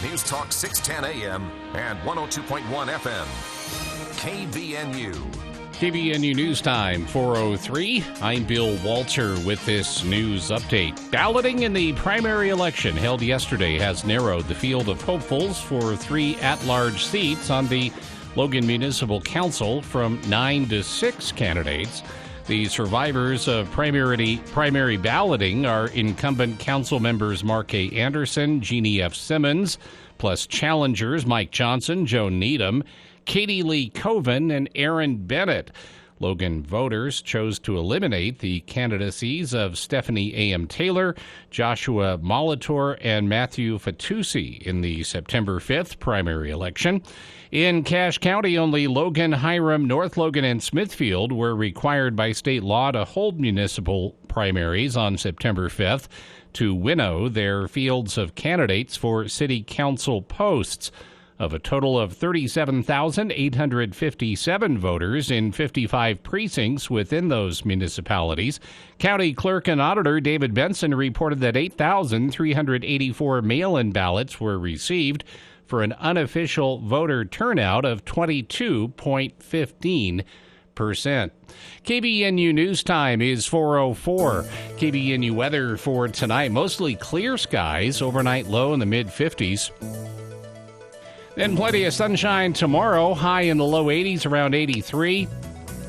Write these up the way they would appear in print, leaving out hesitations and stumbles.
News Talk 610 AM and 102.1 FM. KBNU. KBNU News Time, 4:03. I'm Bill Walter with this news update. Balloting in the primary election held yesterday has narrowed the field of hopefuls for 3 at-large seats on the Logan Municipal Council from 9 to 6 candidates. The survivors of primary balloting are incumbent council members Mark A. Anderson, Jeannie F. Simmons, plus challengers Mike Johnson, Joe Needham, Katie Lee Coven, and Aaron Bennett. Logan voters chose to eliminate the candidacies of Stephanie A.M. Taylor, Joshua Molitor, and Matthew Fatusi in the September 5th primary election. In Cache County, only Logan, Hiram, North Logan, and Smithfield were required by state law to hold municipal primaries on September 5th to winnow their fields of candidates for city council posts. Of a total of 37,857 voters in 55 precincts within those municipalities, County Clerk and Auditor David Benson reported that 8,384 mail-in ballots were received for an unofficial voter turnout of 22.15%. KBNU News Time is 4:04. KBNU weather for tonight, mostly clear skies, overnight low in the mid-50s. Then plenty of sunshine tomorrow, high in the low 80s, around 83.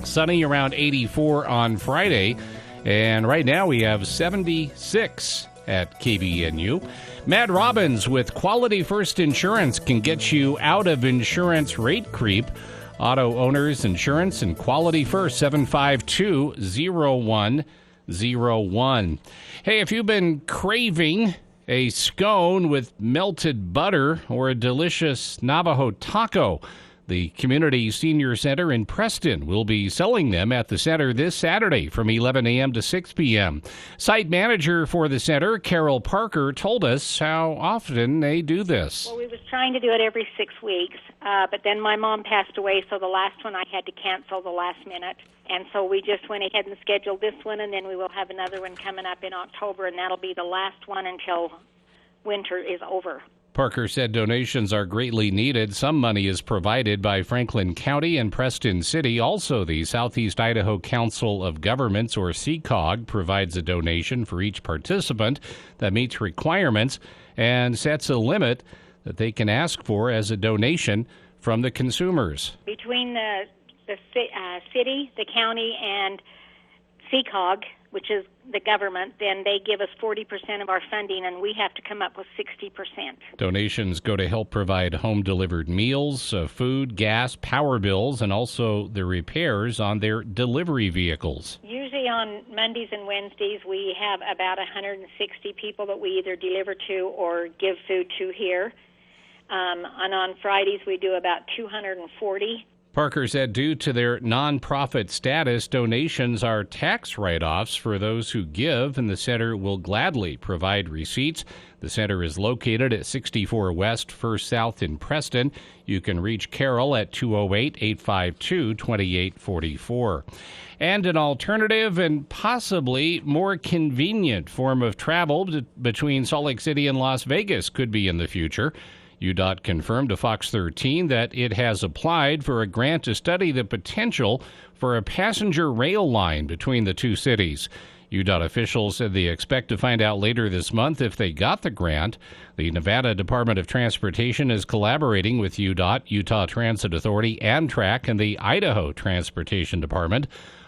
Sunny around 84 on Friday. And right now we have 76 at KBNU. Matt Robbins with Quality First Insurance can get you out of insurance rate creep. Auto Owners Insurance and Quality First, 752-0101. Hey, if you've been craving a scone with melted butter or a delicious Navajo taco, the Community Senior Center in Preston will be selling them at the center this Saturday from 11 a.m. to 6 p.m. Site manager for the center, Carol Parker, told us how often they do this. Well, we was trying to do it every 6 weeks, but then my mom passed away, so the last one I had to cancel the last minute. And so we just went ahead and scheduled this one, and then we will have another one coming up in October, and that'll be the last one until winter is over. Parker said donations are greatly needed. Some money is provided by Franklin County and Preston City. Also, the Southeast Idaho Council of Governments, or CCOG, provides a donation for each participant that meets requirements and sets a limit that they can ask for as a donation from the consumers. Between the city, the county, and CCOG, which is the government, then they give us 40% of our funding, and we have to come up with 60%. Donations go to help provide home-delivered meals, food, gas, power bills, and also the repairs on their delivery vehicles. Usually on Mondays and Wednesdays, we have about 160 people that we either deliver to or give food to here. And on Fridays, we do about 240. Parker said due to their nonprofit status, donations are tax write-offs for those who give, and the center will gladly provide receipts. The center is located at 64 West, 1st South in Preston. You can reach Carol at 208-852-2844. And an alternative and possibly more convenient form of travel between Salt Lake City and Las Vegas could be in the future. UDOT confirmed to Fox 13 that it has applied for a grant to study the potential for a passenger rail line between the two cities. UDOT officials said they expect to find out later this month if they got the grant. The Nevada Department of Transportation is collaborating with UDOT, Utah Transit Authority, Amtrak, and the Idaho Transportation Department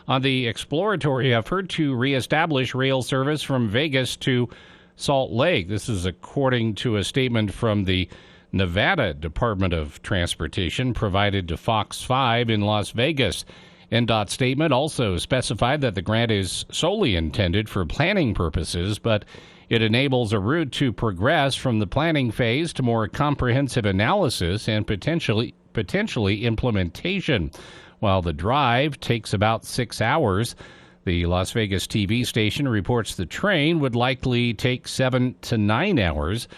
on the exploratory effort to reestablish rail service from Vegas to Salt Lake. This is according to a statement from the Nevada Department of Transportation provided to Fox 5 in Las Vegas. NDOT's statement also specified that the grant is solely intended for planning purposes, but it enables a route to progress from the planning phase to more comprehensive analysis and potentially implementation. While the drive takes about 6 hours, the Las Vegas TV station reports the train would likely take 7 to 9 hours.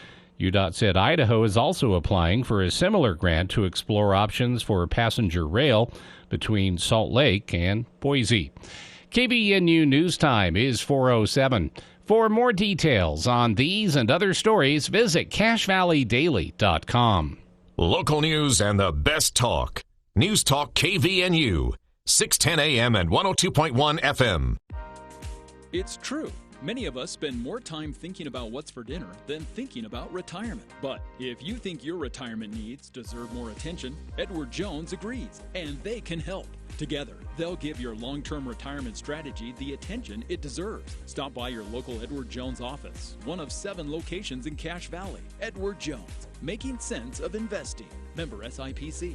UDOT said Idaho is also applying for a similar grant to explore options for passenger rail between Salt Lake and Boise. KBNU News Time is 4:07. For more details on these and other stories, visit CashValleyDaily.com. Local news and the best talk. News Talk KVNU, 610 AM and 102.1 FM. It's true. Many of us spend more time thinking about what's for dinner than thinking about retirement. But if you think your retirement needs deserve more attention, Edward Jones agrees, and they can help. Together, they'll give your long-term retirement strategy the attention it deserves. Stop by your local Edward Jones office, one of 7 locations in Cache Valley. Edward Jones, making sense of investing. Member SIPC.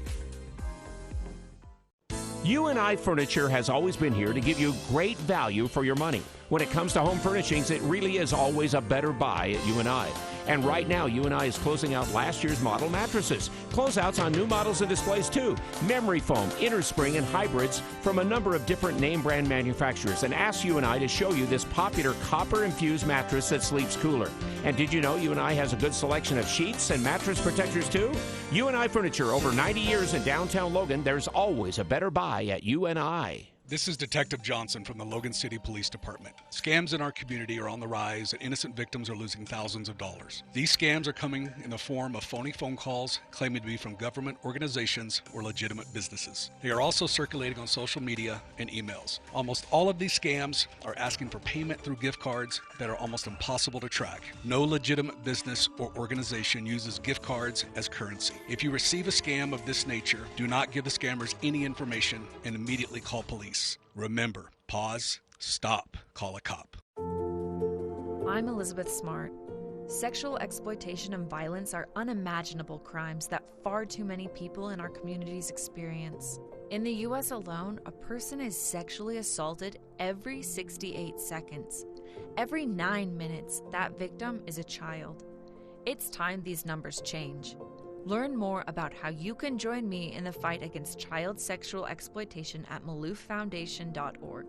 UNI Furniture has always been here to give you great value for your money. When it comes to home furnishings, it really is always a better buy at UNI. And right now, UNI is closing out last year's model mattresses. Closeouts on new models and displays too. Memory foam, innerspring, and hybrids from a number of different name brand manufacturers. And ask UNI to show you this popular copper-infused mattress that sleeps cooler. And did you know UNI has a good selection of sheets and mattress protectors too? UNI Furniture, over 90 years in downtown Logan. There's always a better buy at UNI. This is Detective Johnson from the Logan City Police Department. Scams in our community are on the rise and innocent victims are losing thousands of dollars. These scams are coming in the form of phony phone calls claiming to be from government organizations or legitimate businesses. They are also circulating on social media and emails. Almost all of these scams are asking for payment through gift cards that are almost impossible to track. No legitimate business or organization uses gift cards as currency. If you receive a scam of this nature, do not give the scammers any information and immediately call police. Remember, pause, stop, call a cop. I'm Elizabeth Smart. Sexual exploitation and violence are unimaginable crimes that far too many people in our communities experience. In the U.S. alone, a person is sexually assaulted every 68 seconds. Every 9 minutes, that victim is a child. It's time these numbers change. Learn more about how you can join me in the fight against child sexual exploitation at malouffoundation.org.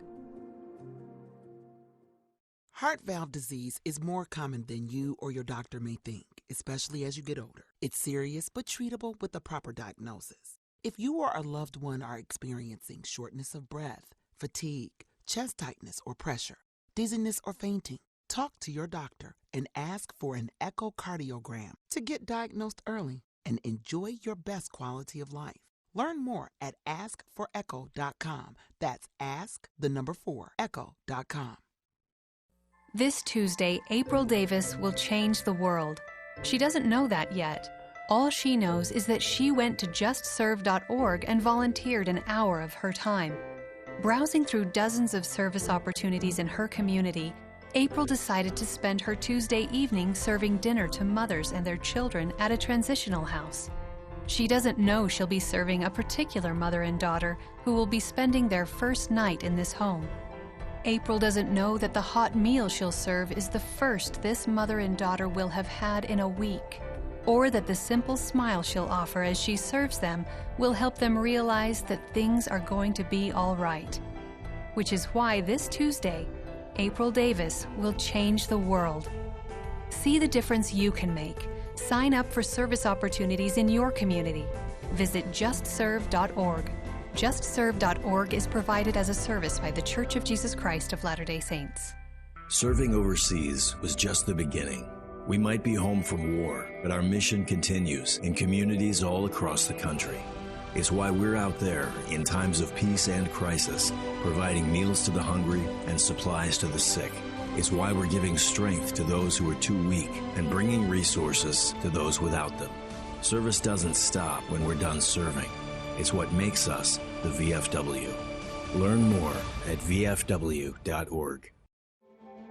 Heart valve disease is more common than you or your doctor may think, especially as you get older. It's serious but treatable with the proper diagnosis. If you or a loved one are experiencing shortness of breath, fatigue, chest tightness or pressure, dizziness or fainting, talk to your doctor and ask for an echocardiogram to get diagnosed early and enjoy your best quality of life. Learn more at askforecho.com. That's ask4echo.com. This Tuesday, April Davis will change the world. She doesn't know that yet. All she knows is that she went to justserve.org and volunteered an hour of her time. Browsing through dozens of service opportunities in her community, April decided to spend her Tuesday evening serving dinner to mothers and their children at a transitional house. She doesn't know she'll be serving a particular mother and daughter who will be spending their first night in this home. April doesn't know that the hot meal she'll serve is the first this mother and daughter will have had in a week, or that the simple smile she'll offer as she serves them will help them realize that things are going to be all right. Which is why this Tuesday, April Davis will change the world. See the difference you can make. Sign up for service opportunities in your community. Visit justserve.org. JustServe.org is provided as a service by The Church of Jesus Christ of Latter-day Saints. Serving overseas was just the beginning. We might be home from war, but our mission continues in communities all across the country. It's why we're out there in times of peace and crisis, providing meals to the hungry and supplies to the sick. It's why we're giving strength to those who are too weak and bringing resources to those without them. Service doesn't stop when we're done serving. It's what makes us the VFW. Learn more at vfw.org.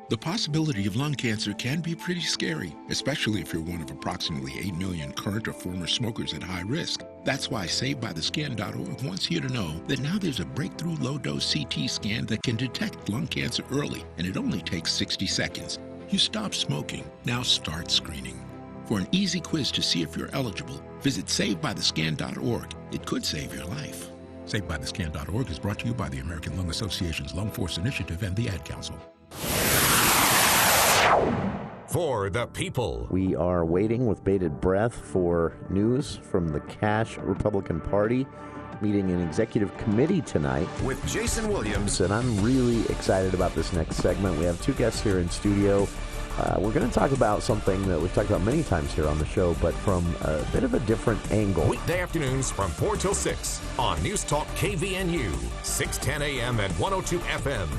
The possibility of lung cancer can be pretty scary, especially if you're one of approximately 8 million current or former smokers at high risk. That's why SaveByTheScan.org wants you to know that now there's a breakthrough low-dose CT scan that can detect lung cancer early, and it only takes 60 seconds. You stop smoking, now start screening. For an easy quiz to see if you're eligible, visit SaveByTheScan.org. It could save your life. SaveByTheScan.org is brought to you by the American Lung Association's Lung Force Initiative and the Ad Council. for the people. We are waiting with bated breath for news from the Cash Republican Party meeting an executive committee tonight. With Jason Williams. And I'm really excited about this next segment. We have two guests here in studio. We're going to talk about something that we've talked about many times here on the show, but from a bit of a different angle. Weekday afternoons from 4 till 6 on News Talk KVNU, 610 AM and 102 FM.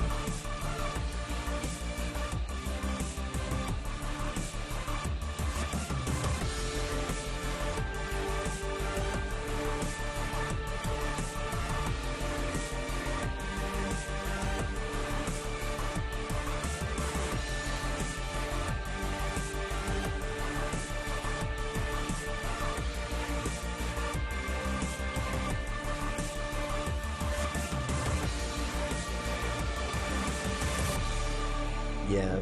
Yeah.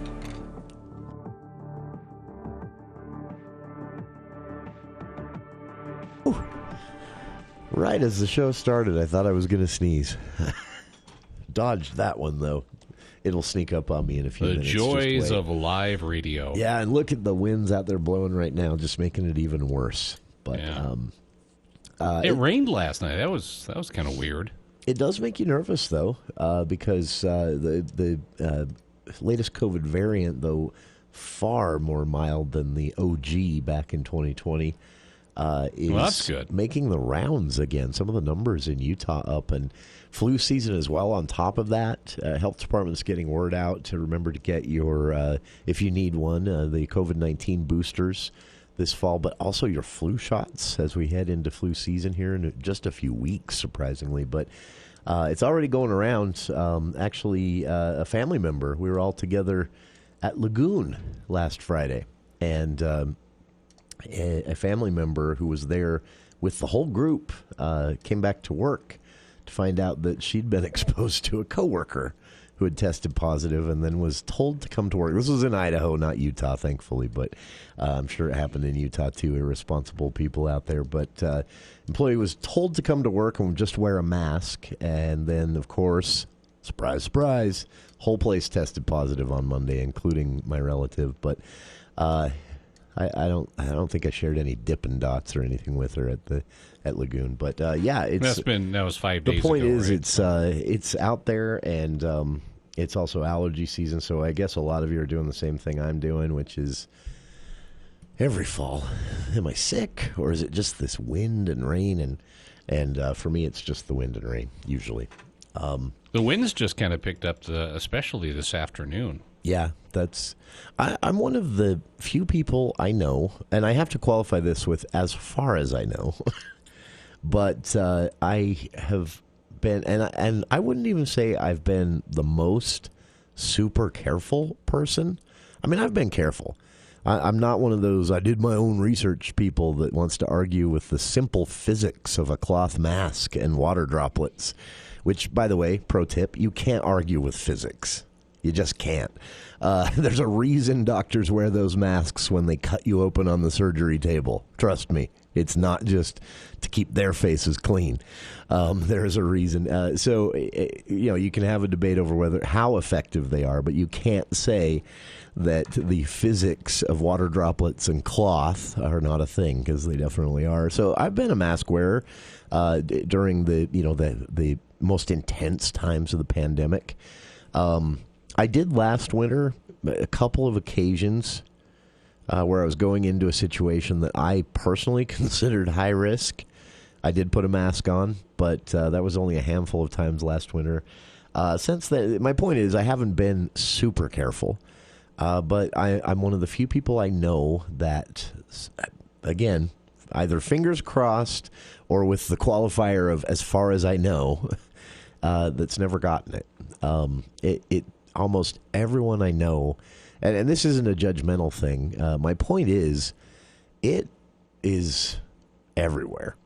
Ooh. Right as the show started, I thought I was going to sneeze. Dodged that one, though. It'll sneak up on me in a few minutes. The joys of live radio. Yeah, and look at the winds out there blowing right now, just making it even worse. But yeah. It rained last night. That was kind of weird. It does make you nervous, though, because the latest COVID variant, though far more mild than the OG back in 2020, is that's good. Making the rounds again. Some of the numbers in Utah up, and flu season as well on top of that. Health department's getting word out to remember to get your, if you need one, the COVID-19 boosters this fall, but also your flu shots as we head into flu season here in just a few weeks, surprisingly. But it's already going around. Actually, a family member, we were all together at Lagoon last Friday, and a family member who was there with the whole group came back to work to find out that she'd been exposed to a coworker who had tested positive and then was told to come to work. This was in Idaho, not Utah, thankfully, but I'm sure it happened in Utah too, irresponsible people out there. But employee was told to come to work and just wear a mask. And then, of course, surprise, surprise, whole place tested positive on Monday, including my relative. But I don't think I shared any Dippin' Dots or anything with her at Lagoon. But yeah, that was 5 days ago. The point is, right? it's out there, and it's also allergy season. So I guess a lot of you are doing the same thing I'm doing, which is every fall, am I sick, or is it just this wind and rain? And for me, it's just the wind and rain usually. The winds just kind of picked up, especially this afternoon. Yeah, I'm one of the few people I know, and I have to qualify this with as far as I know, but I have been, and I wouldn't even say I've been the most super careful person. I mean, I've been careful. I'm not one of those I did my own research people that wants to argue with the simple physics of a cloth mask and water droplets, which, by the way, pro tip, you can't argue with physics. You just can't. There's a reason doctors wear those masks when they cut you open on the surgery table. Trust me. It's not just to keep their faces clean. There's a reason. So, you can have a debate over how effective they are, but you can't say that the physics of water droplets and cloth are not a thing, because they definitely are. So I've been a mask wearer during the most intense times of the pandemic. I did last winter a couple of occasions where I was going into a situation that I personally considered high risk. I did put a mask on, but that was only a handful of times last winter. Since then, my point is I haven't been super careful, but I'm one of the few people I know that, again, either fingers crossed or with the qualifier of as far as I know, that's never gotten it. It almost everyone I know, and this isn't a judgmental thing. My point is, it is everywhere.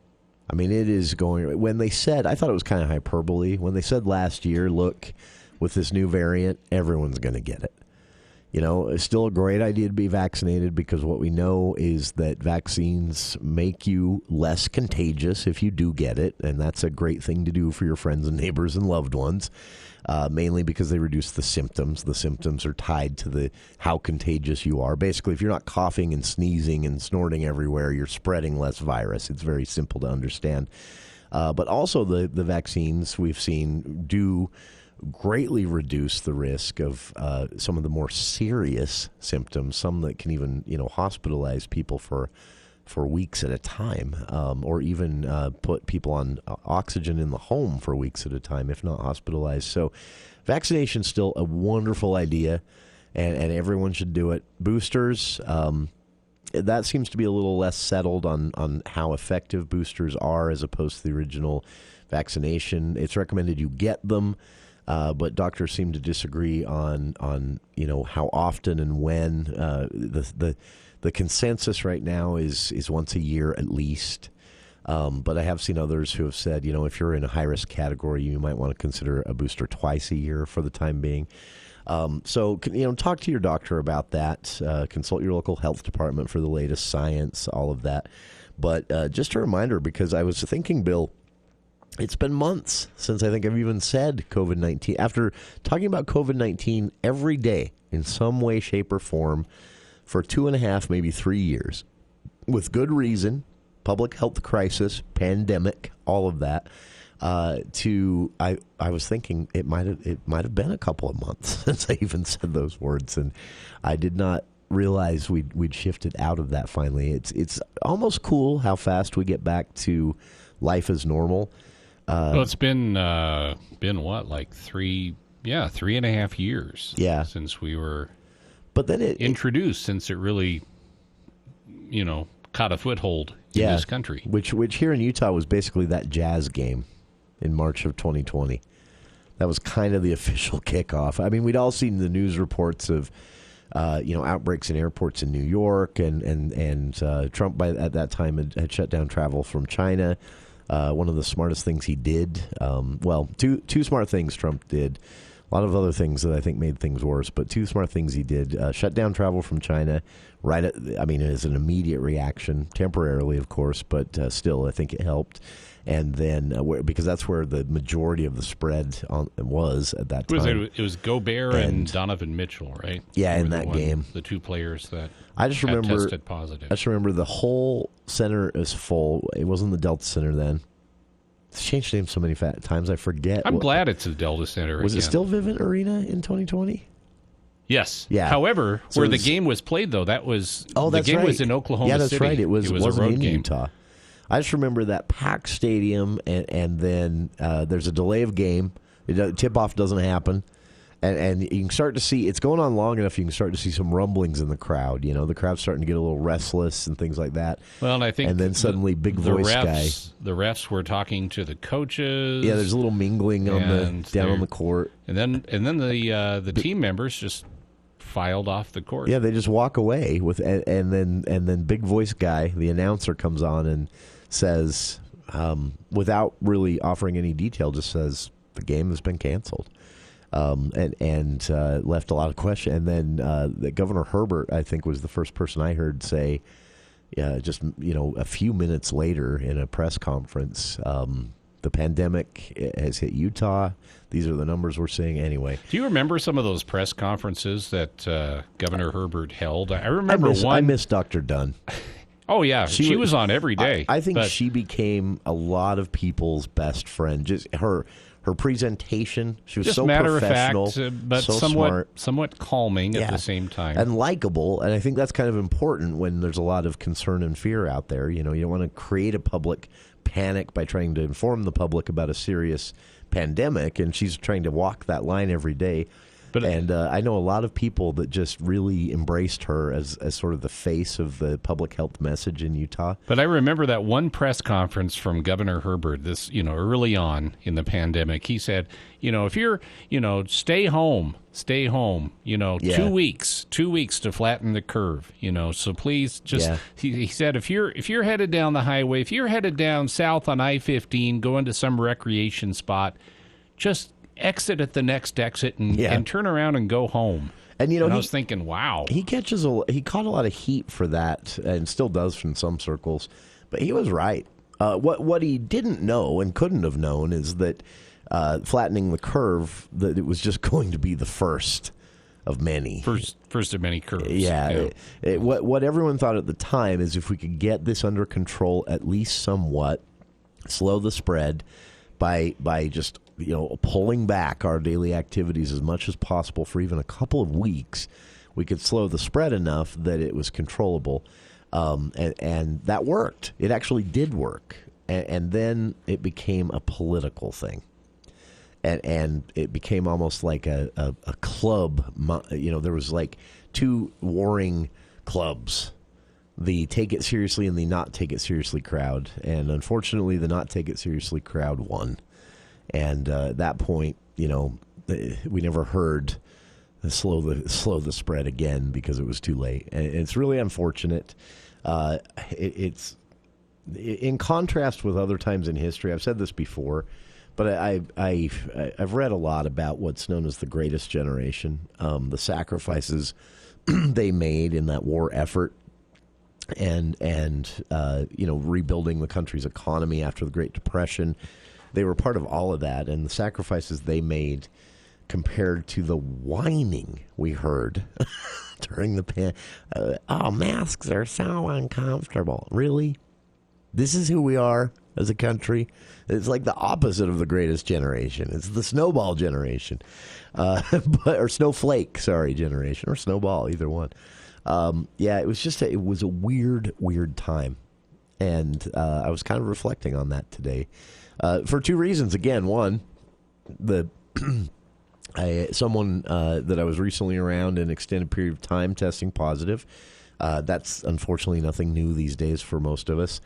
I mean, it is going. When they said, I thought it was kind of hyperbole. When they said last year, look, with this new variant, everyone's going to get it. It's still a great idea to be vaccinated because what we know is that vaccines make you less contagious if you do get it, and that's a great thing to do for your friends and neighbors and loved ones, mainly because they reduce the symptoms. The symptoms are tied to how contagious you are. Basically, if you're not coughing and sneezing and snorting everywhere, you're spreading less virus. It's very simple to understand. But also the vaccines we've seen do greatly reduce the risk of some of the more serious symptoms, some that can even hospitalize people for weeks at a time, or even put people on oxygen in the home for weeks at a time, if not hospitalized. So vaccination is still a wonderful idea, and everyone should do it. Boosters, that seems to be a little less settled on how effective boosters are as opposed to the original vaccination. It's recommended you get them. But doctors seem to disagree on how often and when. The consensus right now is once a year at least. But I have seen others who have said, if you're in a high-risk category, you might want to consider a booster twice a year for the time being. So talk to your doctor about that. Consult your local health department for the latest science, all of that. But just a reminder, because I was thinking, Bill, it's been months since I think I've even said COVID-19. After talking about COVID-19 every day in some way, shape, or form for 2.5, maybe 3 years, with good reason, public health crisis, pandemic, all of that, I was thinking it might have been a couple of months since I even said those words, and I did not realize we'd shifted out of that finally. It's almost cool how fast we get back to life as normal. Well, it's been what, like 3.5 years since we were introduced, since it really, caught a foothold in this country. Which here in Utah was basically that Jazz game in March of 2020. That was kind of the official kickoff. I mean, we'd all seen the news reports of outbreaks in airports in New York, and Trump at that time had shut down travel from China. One of the smartest things he did, two smart things Trump did. A lot of other things that I think made things worse, but two smart things he did: shut down travel from China. As an immediate reaction, temporarily, of course, but still, I think it helped. And then, because that's where the majority of the spread was at that time. It was Gobert and Donovan Mitchell, right? Yeah, in that game. The two players that tested positive. I just remember the whole center is full. It wasn't the Delta Center then. It's changed names so many times, I forget. I'm glad it's the Delta Center Was again. it still Vivint Arena in 2020? Yes. Yeah. However, where the game was played, though, the game was in Oklahoma City. Yeah, that's right. It wasn't a road in game. Utah. I just remember that packed stadium, and then there's a delay of game. Tip-off doesn't happen. And you can start to see, it's going on long enough, you can start to see some rumblings in the crowd. The crowd's starting to get a little restless and things like that. Well, and I think and then suddenly big voice guy. The refs were talking to the coaches. Yeah, there's a little mingling down on the court. And then the team members just filed off the court. Yeah, they just walk away and then big voice guy, the announcer, comes on and says, without really offering any detail, just says the game has been canceled. And left a lot of questions. And then the Governor Herbert, I think, was the first person I heard say, just a few minutes later in a press conference, the pandemic has hit Utah. These are the numbers we're seeing anyway. Do you remember some of those press conferences that Governor Herbert held? I remember one. I miss Dr. Dunn. Oh, yeah. She was on every day. I think she became a lot of people's best friend. Just her presentation, she was just so matter professional, of fact, but so somewhat calming at the same time. And likable. And I think that's kind of important when there's a lot of concern and fear out there. You don't want to create a public panic by trying to inform the public about a serious pandemic, and she's trying to walk that line every day. And I know a lot of people that just really embraced her as sort of the face of the public health message in Utah. But I remember that one press conference from Governor Herbert, this, early on in the pandemic. He said, if you're, stay home, 2 weeks to flatten the curve, so please just, he said, if you're headed down the highway, if you're headed down south on I-15, going to some recreation spot, just exit at the next exit and turn around and go home. And I was thinking, wow, he caught a lot of heat for that, and still does from some circles. But he was right. What he didn't know and couldn't have known is that flattening the curve, that it was just going to be the first of many. First of many curves. Yeah. What everyone thought at the time is if we could get this under control at least somewhat, slow the spread by just pulling back our daily activities as much as possible for even a couple of weeks, we could slow the spread enough that it was controllable. And that worked. It actually did work. And then it became a political thing. And it became almost like a club. There was like two warring clubs, the take it seriously and the not take it seriously crowd. And unfortunately, the not take it seriously crowd won. And at that point, we never heard slow the spread again because it was too late. And it's really unfortunate. It's in contrast with other times in history. I've said this before. But I've read a lot about what's known as the greatest generation, the sacrifices they made in that war effort, and rebuilding the country's economy after the Great Depression. They were part of all of that, and the sacrifices they made compared to the whining we heard during the masks are so uncomfortable. Really? This is who we are as a country. It's like the opposite of the greatest generation. It's the snowball generation, or snowflake, generation, or snowball, either one. It was just it was a weird time, and I was kind of reflecting on that today for two reasons. Again, one, someone that I was recently around an extended period of time testing positive. That's unfortunately nothing new these days for most of us.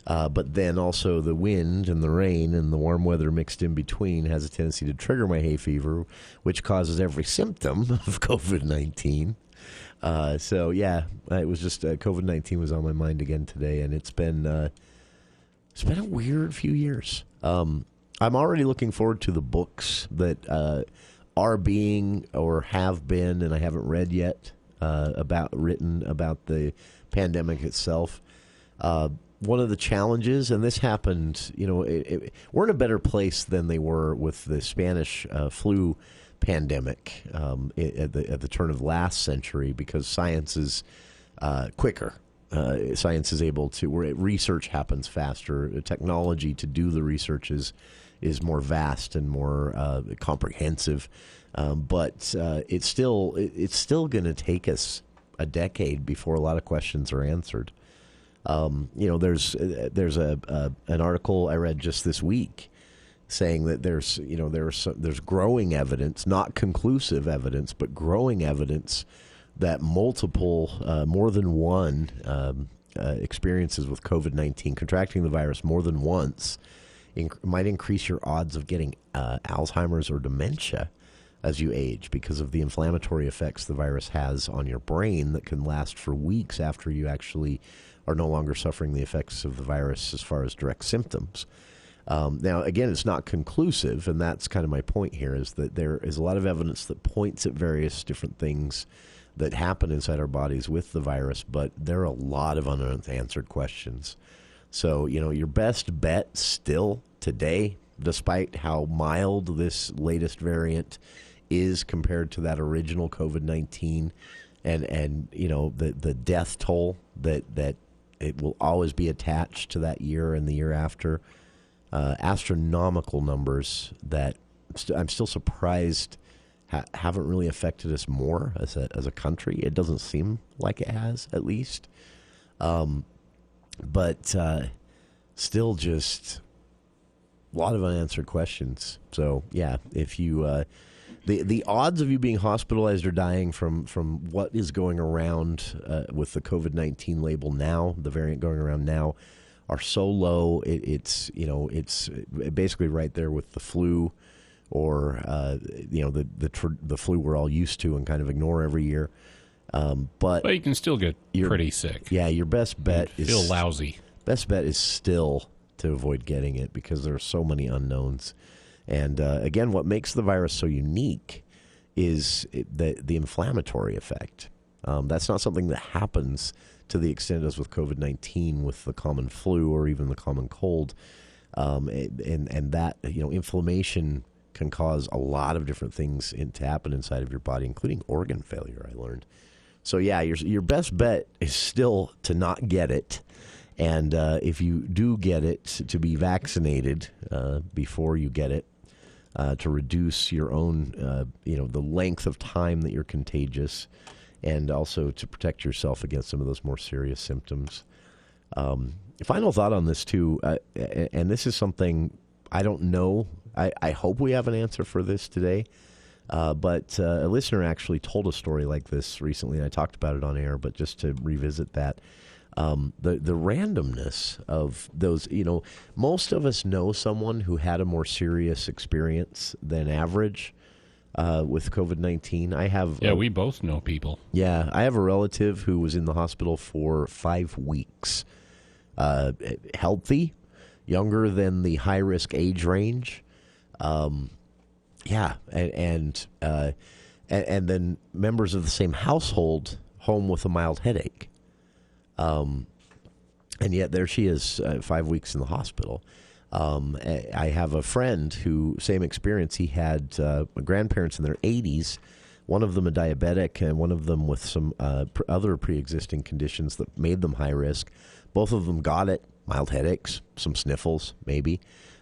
But then also the wind and the rain and the warm weather mixed in between has a tendency to trigger my hay fever, which causes every symptom of COVID-19. It was just COVID-19 was on my mind again today, and it's been a weird few years. I'm already looking forward to the books that are being or have been, and I haven't read yet, written about the pandemic itself. One of the challenges, and this happened, we're in a better place than they were with the Spanish flu pandemic at the turn of last century, because science is quicker. Science is able to, where research happens faster. Technology to do the research is more vast and more comprehensive. But it's still going to take us a decade before a lot of questions are answered. There's an article I read just this week saying that there's growing evidence, not conclusive evidence, but growing evidence that multiple, more than one experiences with COVID-19, contracting the virus more than once, might increase your odds of getting Alzheimer's or dementia as you age, because of the inflammatory effects the virus has on your brain that can last for weeks after you actually are no longer suffering the effects of the virus as far as direct symptoms. Now, again, it's not conclusive, and that's kind of my point here, is that there is a lot of evidence that points at various different things that happen inside our bodies with the virus, but there are a lot of unanswered questions. So, your best bet still today, despite how mild this latest variant is compared to that original COVID-19, and the death toll that it will always be attached to that year and the year after, astronomical numbers that I'm still surprised haven't really affected us more as a country. It doesn't seem like it has, at least. But still just a lot of unanswered questions. So, yeah, if you the odds of you being hospitalized or dying from what is going around with the COVID-19 label now, the variant going around now, are so low. It's basically right there with the flu, or the flu we're all used to and kind of ignore every year. But you can still get pretty sick. Yeah, your best bet is feel lousy. Best bet is still to avoid getting it, because there are so many unknowns. And again, what makes the virus so unique is the inflammatory effect. That's not something that happens to the extent as with COVID-19, with the common flu or even the common cold. And that, inflammation can cause a lot of different things to happen inside of your body, including organ failure, I learned. So, yeah, your best bet is still to not get it. And if you do get it, to be vaccinated before you get it, to reduce your own, the length of time that you're contagious, and also to protect yourself against some of those more serious symptoms. Final thought on this, too, and this is something I don't know. I hope we have an answer for this today. But a listener actually told a story like this recently, and I talked about it on air, but just to revisit that. The randomness of those, most of us know someone who had a more serious experience than average with COVID-19. We both know people. Yeah, I have a relative who was in the hospital for 5 weeks, healthy, younger than the high-risk age range. And then members of the same household home with a mild headache. And yet there she is, 5 weeks in the hospital. I have a friend who, same experience. He had grandparents in their 80s, one of them a diabetic and one of them with some other pre-existing conditions that made them high risk. Both of them got it, mild headaches, some sniffles, maybe.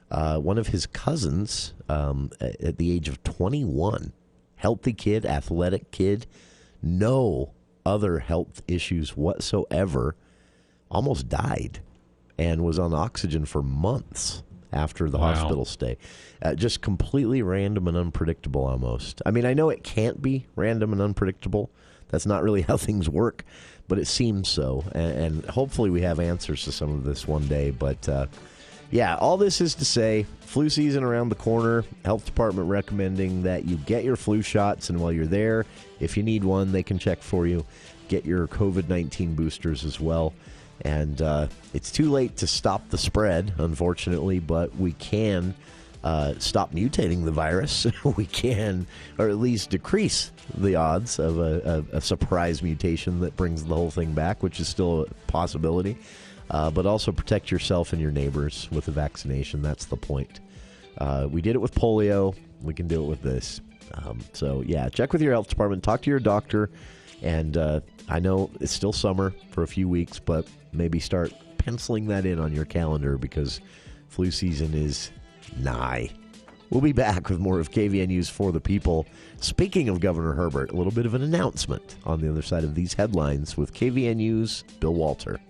One of his cousins at the age of 21, healthy kid, athletic kid, no other health issues whatsoever, almost died and was on oxygen for months after the hospital stay. Just completely random and unpredictable almost. I mean, I know it can't be random and unpredictable. That's not really how things work, but it seems so. And hopefully we have answers to some of this one day. But all this is to say, flu season around the corner. Health department recommending that you get your flu shots, and while you're there, if you need one, they can check for you. Get your COVID-19 boosters as well. And it's too late to stop the spread, unfortunately, but we can stop mutating the virus. We can, or at least decrease the odds of a surprise mutation that brings the whole thing back, which is still a possibility. But also protect yourself and your neighbors with the vaccination. That's the point. We did it with polio. We can do it with this. Check with your health department. Talk to your doctor. And I know it's still summer for a few weeks, but maybe start penciling that in on your calendar because flu season is nigh. We'll be back with more of KVNU's For the People. Speaking of Governor Herbert, a little bit of an announcement on the other side of these headlines with KVNU's Bill Walter.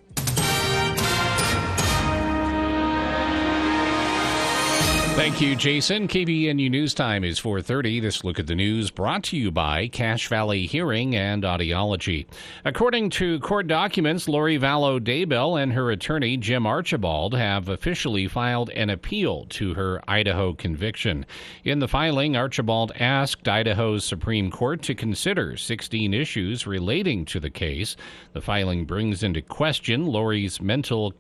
Thank you, Jason. KVNU News Time is 4:30. This look at the news brought to you by Cache Valley Hearing and Audiology. According to court documents, Lori Vallow Daybell and her attorney, Jim Archibald, have officially filed an appeal to her Idaho conviction. In the filing, Archibald asked Idaho's Supreme Court to consider 16 issues relating to the case. The filing brings into question Lori's mental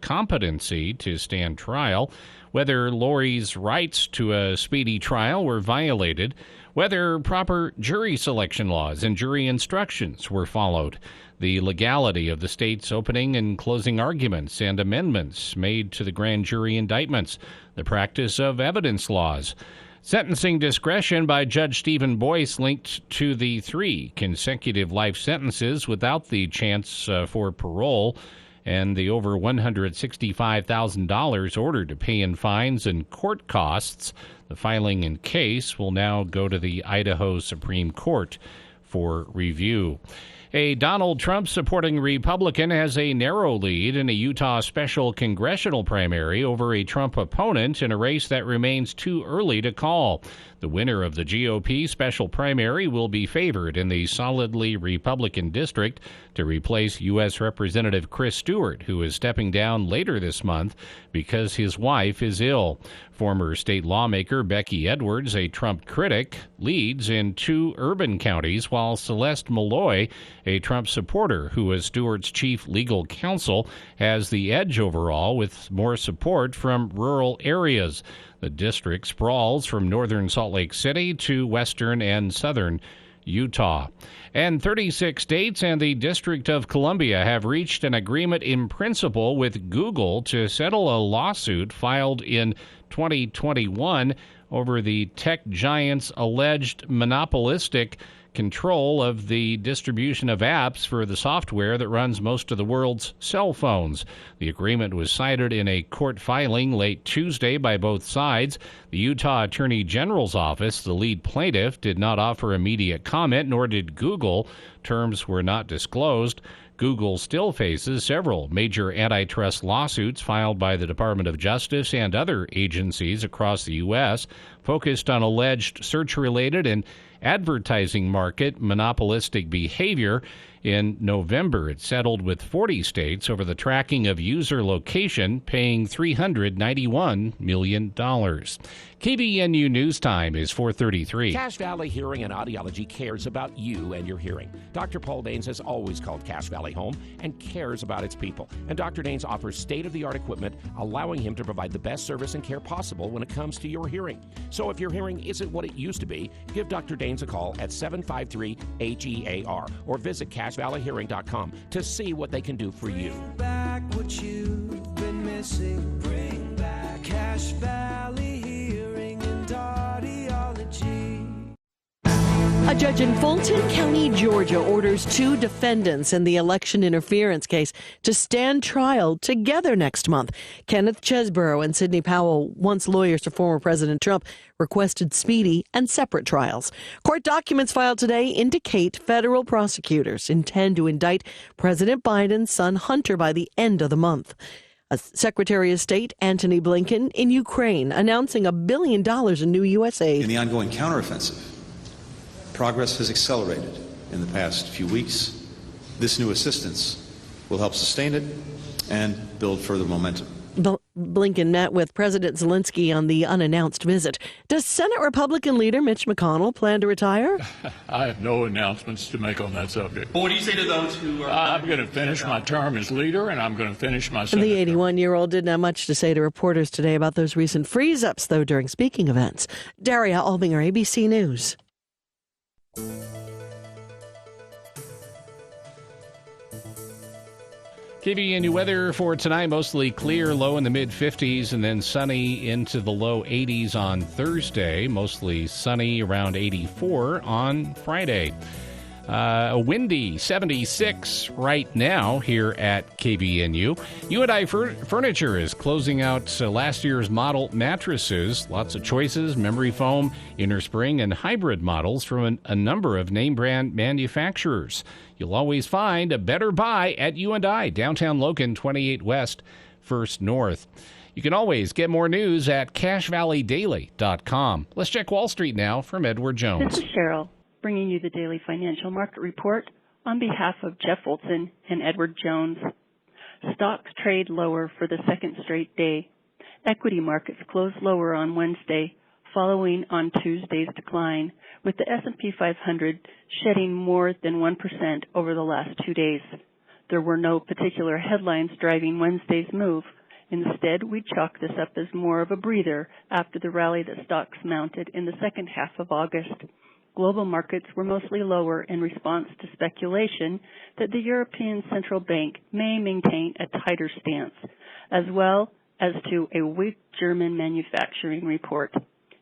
competency to stand trial, whether Lori's rights to a speedy trial were violated, whether proper jury selection laws and jury instructions were followed, the legality of the state's opening and closing arguments and amendments made to the grand jury indictments, the practice of evidence laws, sentencing discretion by Judge Stephen Boyce linked to the 3 consecutive life sentences without the chance for parole, and the over $165,000 ordered to pay in fines and court costs. The filing and case will now go to the Idaho Supreme Court for review. A Donald Trump-supporting Republican has a narrow lead in a Utah special congressional primary over a Trump opponent in a race that remains too early to call. The winner of the GOP special primary will be favored in the solidly Republican district to replace U.S. Representative Chris Stewart, who is stepping down later this month because his wife is ill. Former state lawmaker Becky Edwards, a Trump critic, leads in 2 urban counties, while Celeste Malloy, a Trump supporter who was Stewart's chief legal counsel, has the edge overall with more support from rural areas. The district sprawls from northern Salt Lake City to western and southern Utah. And 36 states and the District of Columbia have reached an agreement in principle with Google to settle a lawsuit filed in 2021 over the tech giant's alleged monopolistic control of the distribution of apps for the software that runs most of the world's cell phones. The agreement was cited in a court filing late Tuesday by both sides. The Utah Attorney General's office, the lead plaintiff, did not offer immediate comment, nor did Google. Terms were not disclosed. Google still faces several major antitrust lawsuits filed by the Department of Justice and other agencies across the U.S., focused on alleged search-related and advertising market monopolistic behavior. In November, it settled with 40 states over the tracking of user location, paying $391 million. KBNU News Time is 4:33. Cache Valley Hearing and Audiology cares about you and your hearing. Dr. Paul Danes has always called Cache Valley home and cares about its people. And Dr. Danes offers state-of-the-art equipment, allowing him to provide the best service and care possible when it comes to your hearing. So if your hearing isn't what it used to be, give Dr. Danes a call at 753-HEAR or visit CacheValleyHearing.com to see what they can do for you. Bring back what you've been missing. Bring back Cache Valley Hearing and Audiology. A judge in Fulton County, Georgia, orders 2 defendants in the election interference case to stand trial together next month. Kenneth Chesborough and Sidney Powell, once lawyers to former President Trump, requested speedy and separate trials. Court documents filed today indicate federal prosecutors intend to indict President Biden's son Hunter by the end of the month. Secretary of State Antony Blinken in Ukraine announcing $1 billion in new U.S. aid. In the ongoing counteroffensive, progress has accelerated in the past few weeks. This new assistance will help sustain it and build further momentum. Blinken met with President Zelensky on the unannounced visit. Does Senate Republican leader Mitch McConnell plan to retire? I have no announcements to make on that subject. What do you say to those who are... I'm going to finish my term as leader, and I'm going to finish my Senate The 81-year-old didn't have much to say to reporters today about those recent freeze-ups, though, during speaking events. Daria Albinger, ABC News. KBNU weather for tonight, mostly clear, low in the mid-50s, and then sunny into the low 80s on Thursday. Mostly sunny, around 84 on Friday. A windy 76 right now here at KBNU. UNI Furniture is closing out last year's model mattresses. Lots of choices, memory foam, innerspring, and hybrid models from a number of name brand manufacturers. You'll always find a better buy at UNI, downtown Logan, 28 West, 1st North. You can always get more news at CacheValleyDaily.com. Let's check Wall Street now from Edward Jones. This is Cheryl, bringing you the daily financial market report on behalf of Jeff Olson and Edward Jones. Stocks trade lower for the second straight day. Equity markets closed lower on Wednesday, following on Tuesday's decline, with the S&P 500 shedding more than 1% over the last 2 days. There were no particular headlines driving Wednesday's move. Instead, we chalk this up as more of a breather after the rally that stocks mounted in the second half of August. Global markets were mostly lower in response to speculation that the European Central Bank may maintain a tighter stance, as well as to a weak German manufacturing report,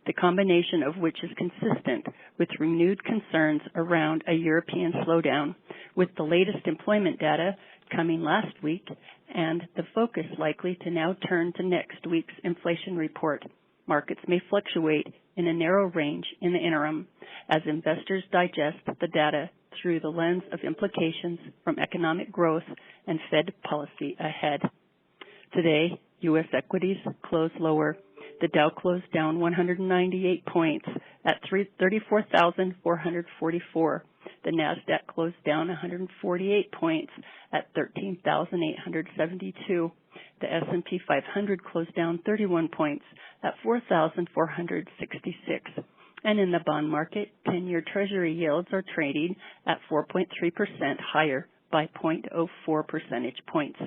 the combination of which is consistent with renewed concerns around a European slowdown, with the latest employment data coming last week and the focus likely to now turn to next week's inflation report. Markets may fluctuate in a narrow range in the interim as investors digest the data through the lens of implications from economic growth and Fed policy ahead. Today, U.S. equities closed lower. The Dow closed down 198 points at 34,444. The NASDAQ closed down 148 points at 13,872. The S&P 500 closed down 31 points at 4,466. And in the bond market, 10-year Treasury yields are trading at 4.3% higher by 0.04 percentage points.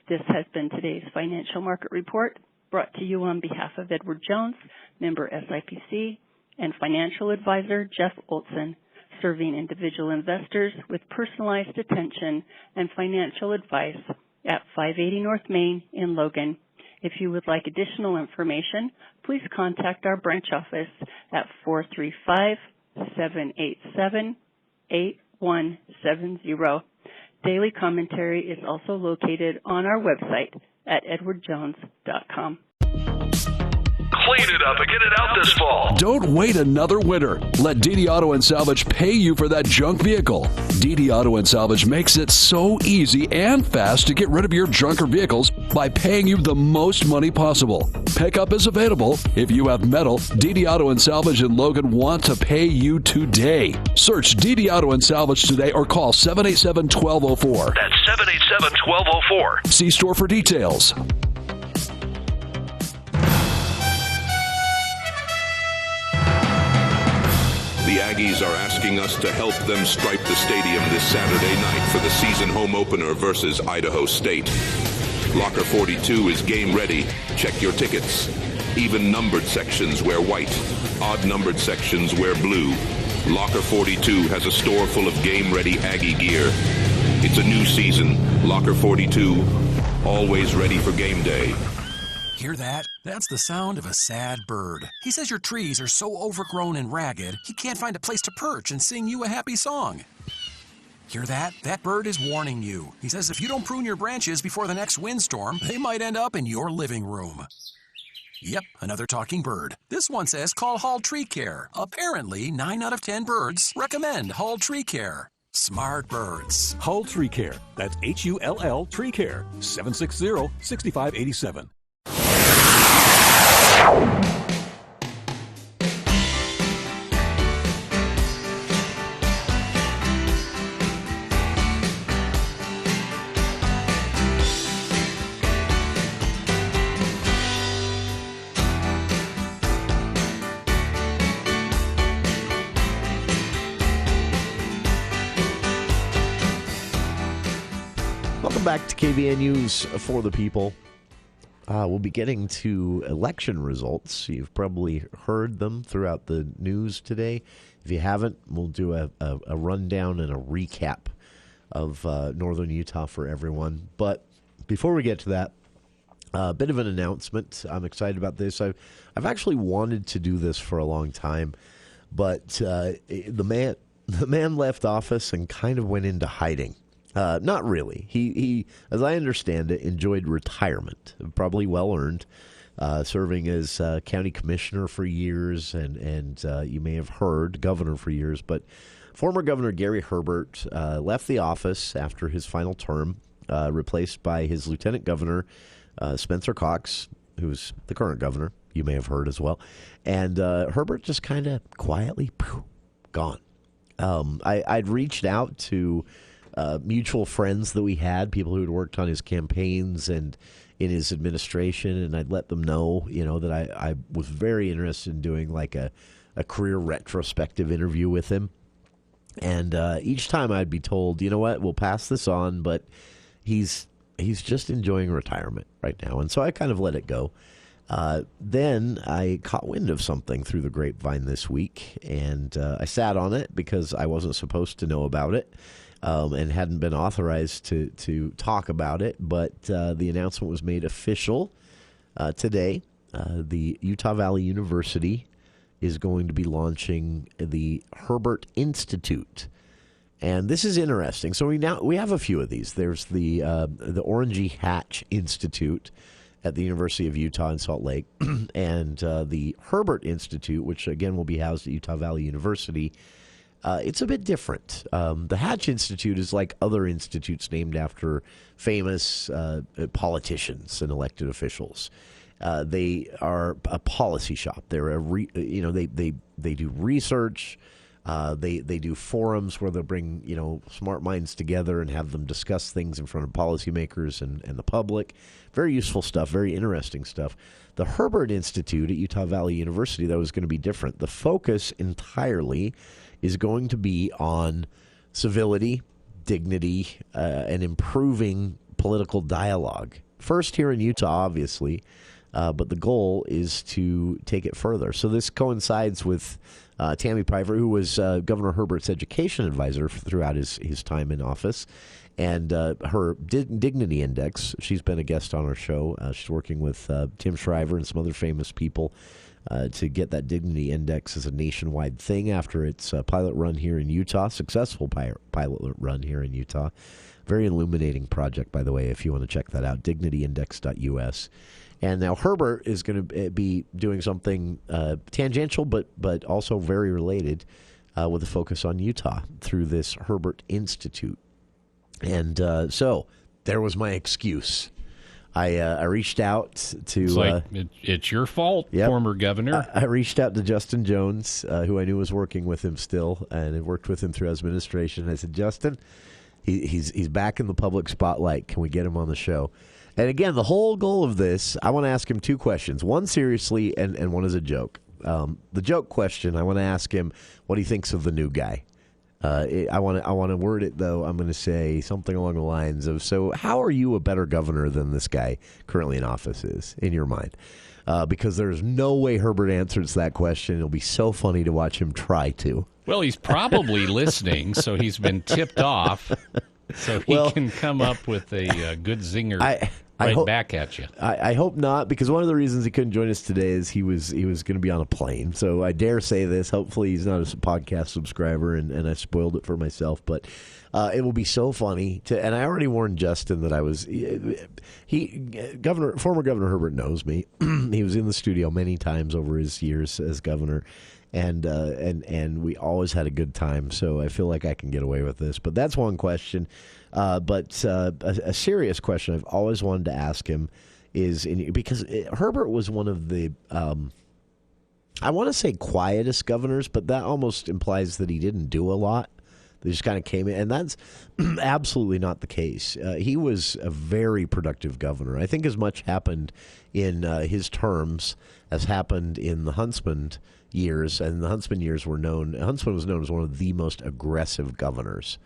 This has been today's Financial Market Report, brought to you on behalf of Edward Jones, member SIPC, and financial advisor Jeff Olson, serving individual investors with personalized attention and financial advice at 580 North Main in Logan. If you would like additional information, please contact our branch office at 435-787-8170. Daily commentary is also located on our website at edwardjones.com. Clean it up and get it out this fall. Don't wait another winter. Let DD Auto and Salvage pay you for that junk vehicle. DD Auto and Salvage makes it so easy and fast to get rid of your junker vehicles by paying you the most money possible. Pickup is available. If you have metal, DD Auto and Salvage in Logan want to pay you today. Search DD Auto and Salvage today or call 787-1204. That's 787-1204. See store for details. The Aggies are asking us to help them stripe the stadium this Saturday night for the season home opener versus Idaho State. Locker 42 is game ready. Check your tickets. Even numbered sections wear white. Odd numbered sections wear blue. Locker 42 has a store full of game ready Aggie gear. It's a new season. Locker 42, always ready for game day. Hear that? That's the sound of a sad bird. He says your trees are so overgrown and ragged, he can't find a place to perch and sing you a happy song. Hear that? That bird is warning you. He says if you don't prune your branches before the next windstorm, they might end up in your living room. Yep, another talking bird. This one says call Hall Tree Care. Apparently, 9 out of 10 birds recommend Hall Tree Care. Smart birds. Hull Tree Care. That's Hull Tree Care. 760-6587. Welcome back to KVN News for the People. We'll be getting to election results. You've probably heard them throughout the news today. If you haven't, we'll do a rundown and a recap of northern Utah for everyone. But before we get to that, a bit of an announcement. I'm excited about this. I've actually wanted to do this for a long time, but the man left office and kind of went into hiding. Not really. He, as I understand it, enjoyed retirement, probably well earned, serving as county commissioner for years, and you may have heard governor for years. But former Governor Gary Herbert left the office after his final term, replaced by his lieutenant governor, Spencer Cox, who's the current governor. You may have heard as well. And Herbert just kind of quietly gone. I'd reached out to mutual friends that we had, people who had worked on his campaigns and in his administration, and I'd let them know, that I was very interested in doing like a career retrospective interview with him. And each time I'd be told, you know what, we'll pass this on, but he's just enjoying retirement right now. And so I kind of let it go. Then I caught wind of something through the grapevine this week, and I sat on it because I wasn't supposed to know about it. And hadn't been authorized to talk about it, but the announcement was made official today. The Utah Valley University is going to be launching the Herbert Institute, and this is interesting. So we have a few of these. There's the Orangey Hatch Institute at the University of Utah in Salt Lake, and the Herbert Institute, which again will be housed at Utah Valley University. It's a bit different. The Hatch Institute is like other institutes named after famous politicians and elected officials. They are a policy shop. They're they do research. They do forums where they'll bring smart minds together and have them discuss things in front of policymakers and the public. Very useful stuff, very interesting stuff. The Herbert Institute at Utah Valley University, though, is going to be different. The focus entirely is going to be on civility, dignity, and improving political dialogue. First here in Utah, obviously, but the goal is to take it further. So this coincides with Tammy Piver, who was Governor Herbert's education advisor throughout his time in office, and her Dignity Index. She's been a guest on our show. She's working with Tim Shriver and some other famous people to get that Dignity Index as a nationwide thing after its pilot run here in Utah, successful pilot run here in Utah. Very illuminating project, by the way, if you want to check that out, dignityindex.us. And now Herbert is going to be doing something tangential, but also very related with a focus on Utah through this Herbert Institute. And so there was my excuse. I reached out to... It's like, it's your fault, former governor. I reached out to Justin Jones, who I knew was working with him still, and had worked with him through his administration. I said, Justin, he's back in the public spotlight. Can we get him on the show? And again, the whole goal of this, I want to ask him two questions. One seriously and one as a joke. The joke question, I want to ask him what he thinks of the new guy. I want to word it, though. I'm going to say something along the lines of, so how are you a better governor than this guy currently in office is, in your mind? Because there's no way Herbert answers that question. It'll be so funny to watch him try to. Well, he's probably listening, so he's been tipped off. So he can come up with a good zinger back at you. I hope not, because one of the reasons he couldn't join us today is he was going to be on a plane. So I dare say this. Hopefully he's not a podcast subscriber, and I spoiled it for myself. But it will be so funny. And I already warned Justin that I was... Former Governor Herbert knows me. He was in the studio many times over his years as governor. And we always had a good time, so I feel like I can get away with this. But that's one question. But a serious question I've always wanted to ask him is, because Herbert was one of the, I want to say quietest governors, but that almost implies that he didn't do a lot. They just kind of came in, and that's absolutely not the case. He was a very productive governor. I think as much happened in his terms as happened in the Huntsman years, and the Huntsman years were known. Huntsman was known as one of the most aggressive governors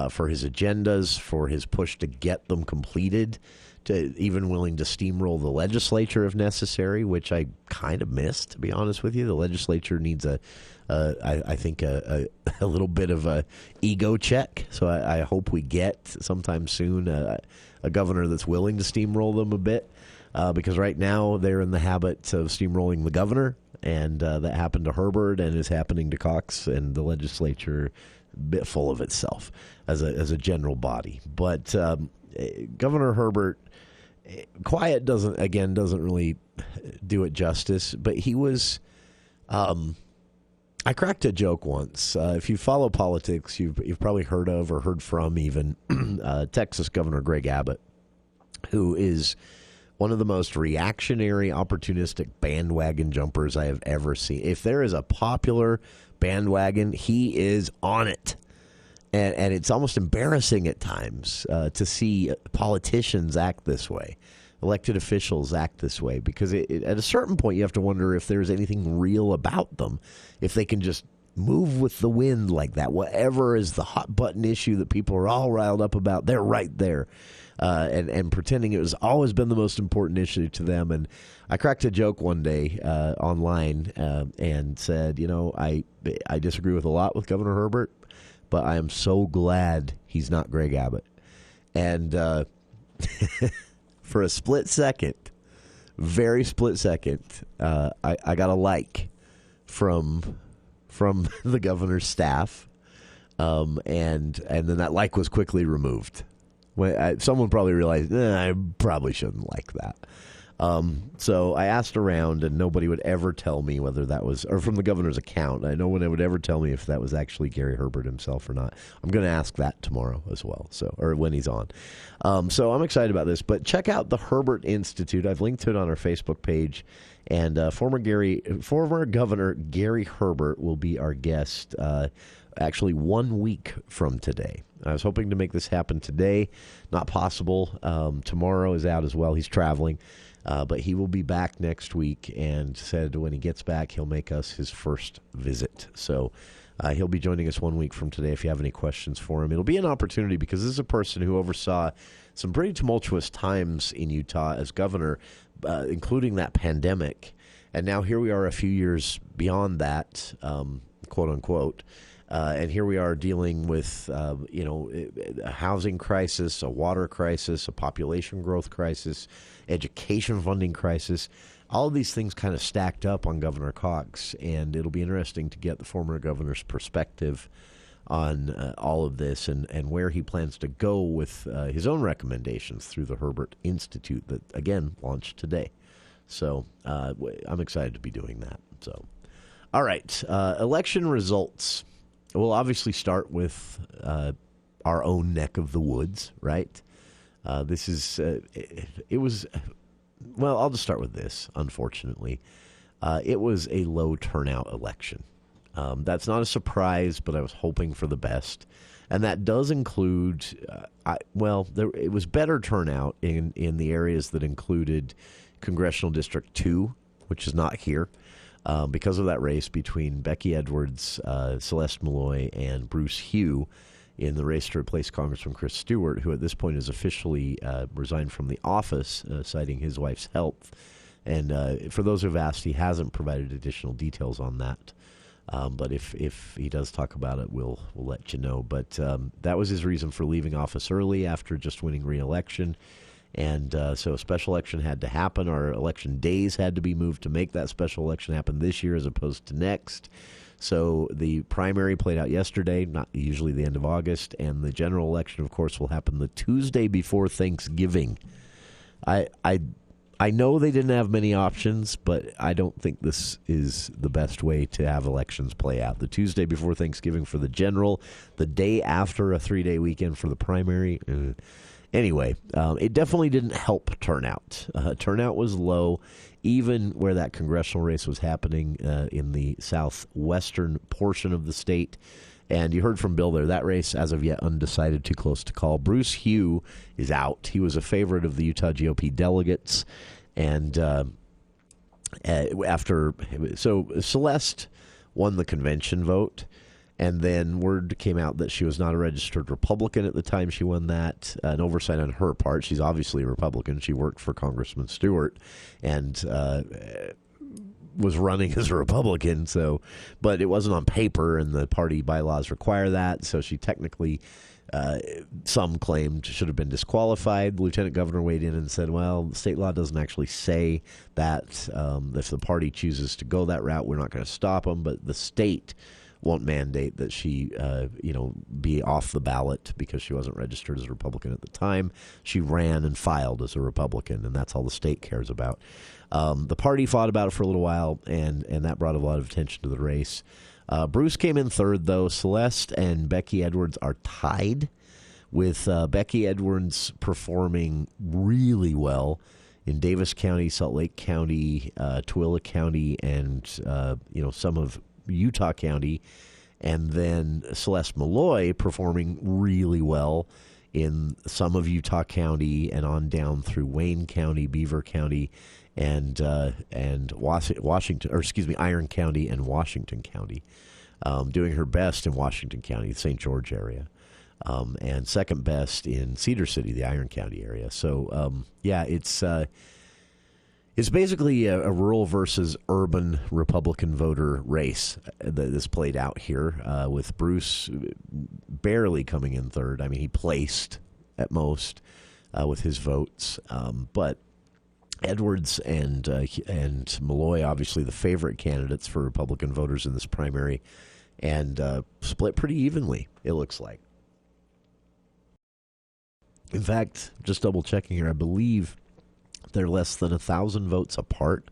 for his agendas, for his push to get them completed, to even willing to steamroll the legislature if necessary, which I kind of missed, to be honest with you. The legislature needs I think a little bit of a ego check. So I hope we get sometime soon a governor that's willing to steamroll them a bit, because right now they're in the habit of steamrolling the governor, and that happened to Herbert and is happening to Cox and the legislature, a bit full of itself as a general body. But Governor Herbert, quiet doesn't really do it justice, but he was... I cracked a joke once. If you follow politics, you've probably heard of or heard from even Texas Governor Greg Abbott, who is one of the most reactionary, opportunistic bandwagon jumpers I have ever seen. If there is a popular bandwagon, he is on it. And it's almost embarrassing at times to see politicians act this way, elected officials act this way, because at a certain point you have to wonder if there's anything real about them, if they can just move with the wind like that. Whatever is the hot button issue that people are all riled up about, they're right there. And pretending it has always been the most important issue to them. And I cracked a joke one day online and said, I disagree with a lot with Governor Herbert, but I am so glad he's not Greg Abbott. And for a split second, very split second, I got a like from the governor's staff, and then that like was quickly removed. Someone probably realized, I probably shouldn't like that. So I asked around, and nobody would ever tell me whether that was, or from the governor's account, no one would ever tell me if that was actually Gary Herbert himself or not. I'm going to ask that tomorrow as well, or when he's on. So I'm excited about this. But check out the Herbert Institute. I've linked to it on our Facebook page. And former Governor Gary Herbert will be our guest actually 1 week from today. I was hoping to make this happen today. Not possible. Tomorrow is out as well. He's traveling. But he will be back next week and said when he gets back, he'll make us his first visit. So he'll be joining us 1 week from today if you have any questions for him. It'll be an opportunity because this is a person who oversaw some pretty tumultuous times in Utah as governor, including that pandemic. And now here we are a few years beyond that, quote unquote. And here we are dealing with, a housing crisis, a water crisis, a population growth crisis, education funding crisis. All of these things kind of stacked up on Governor Cox, and it'll be interesting to get the former governor's perspective on all of this and where he plans to go with his own recommendations through the Herbert Institute that, again, launched today. So I'm excited to be doing that. So, all right, election results. We'll obviously start with our own neck of the woods, right? This is, it was, well, I'll just start with this, unfortunately. It was a low turnout election. That's not a surprise, but I was hoping for the best. And that does include, it was better turnout in the areas that included Congressional District 2, which is not here. Because of that race between Becky Edwards, Celeste Malloy, and Bruce Hugh in the race to replace Congressman Chris Stewart, who at this point has officially resigned from the office, citing his wife's health. And for those who have asked, he hasn't provided additional details on that. But if he does talk about it, we'll let you know. But that was his reason for leaving office early after just winning re-election. And so a special election had to happen. Our election days had to be moved to make that special election happen this year as opposed to next. So the primary played out yesterday, not usually the end of August, and the general election, of course, will happen the Tuesday before Thanksgiving. I know they didn't have many options, but I don't think this is the best way to have elections play out. The Tuesday before Thanksgiving for the general, the day after a 3-day weekend for the primary. Anyway, it definitely didn't help turnout. Turnout was low, even where that congressional race was happening in the southwestern portion of the state. And you heard from Bill there, that race, as of yet, undecided, too close to call. Bruce Hugh is out. He was a favorite of the Utah GOP delegates. And so Celeste won the convention vote. And then word came out that she was not a registered Republican at the time she won that. An oversight on her part. She's obviously a Republican. She worked for Congressman Stewart and was running as a Republican. But it wasn't on paper, and the party bylaws require that. So she technically, some claimed, should have been disqualified. The lieutenant governor weighed in and said, well, the state law doesn't actually say that. If the party chooses to go that route, we're not going to stop them. But the state won't mandate that she, be off the ballot because she wasn't registered as a Republican at the time. She ran and filed as a Republican, and that's all the state cares about. The party fought about it for a little while, and that brought a lot of attention to the race. Bruce came in third, though. Celeste and Becky Edwards are tied, with Becky Edwards performing really well in Davis County, Salt Lake County, Tooele County, and some of Utah County, and then Celeste Malloy performing really well in some of Utah County and on down through Wayne County, Beaver County, and Washington, or excuse me, Iron County and Washington County, doing her best in Washington County, the St. George area, and second best in Cedar City, the Iron County area. So it's basically a rural versus urban Republican voter race that this played out here, with Bruce barely coming in third. I mean, he placed at most with his votes, but Edwards and Malloy, obviously the favorite candidates for Republican voters in this primary, and split pretty evenly, it looks like. In fact, just double checking here, I believe They're less than 1,000 votes apart.